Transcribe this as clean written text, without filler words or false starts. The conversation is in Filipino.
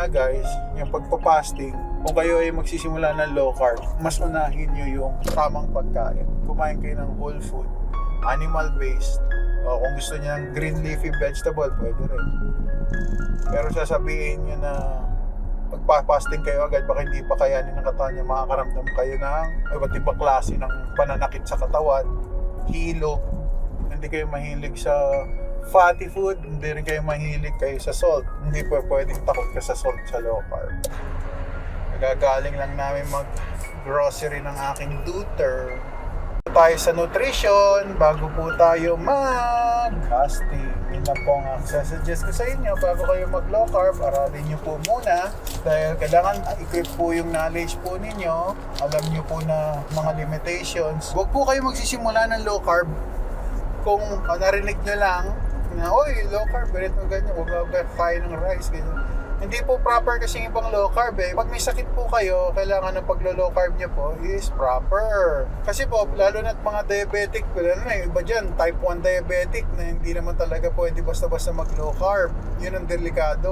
nga guys, yung pagpapasting, kung kayo ay magsisimula ng low carb, mas unahin nyo yung tamang pagkain. Kumain kayo ng whole food, animal based, o kung gusto niyo ng green leafy vegetable, pwede rin. Pero sasabihin nyo na magpa-fasting kayo agad, baka hindi pa kayanin ng katawan nyo, makakaramdam kayo ng iba't ibang klase ng pananakit sa katawan, hilo, hindi kayo mahilig sa fatty food, hindi rin kayo mahilig kayo sa salt, hindi po pwedeng takot ka sa salt sa low carb. Nagagaling lang namin mag-grocery ng aking daughter. Tayo sa nutrition bago po tayo mag-fasting. Yun lang po ang suggest ko sa inyo bago kayo mag-low carb, aralin nyo po muna dahil kailangan equip po yung knowledge po ninyo, alam nyo po na mga limitations. Huwag po kayo magsisimula ng low carb kung narinig nyo lang na, oy, low carb, ganito ganyan, huwag kain ng rice, ganyan. Hindi po proper kasi yung ibang low carb eh. Pag may sakit po kayo, kailangan ng paglo-low carb nyo po is proper. Kasi po, lalo na't mga diabetic, lalo na yung iba dyan, type 1 diabetic na hindi naman talaga pwede basta-basta mag-low carb. Yun ang delikado.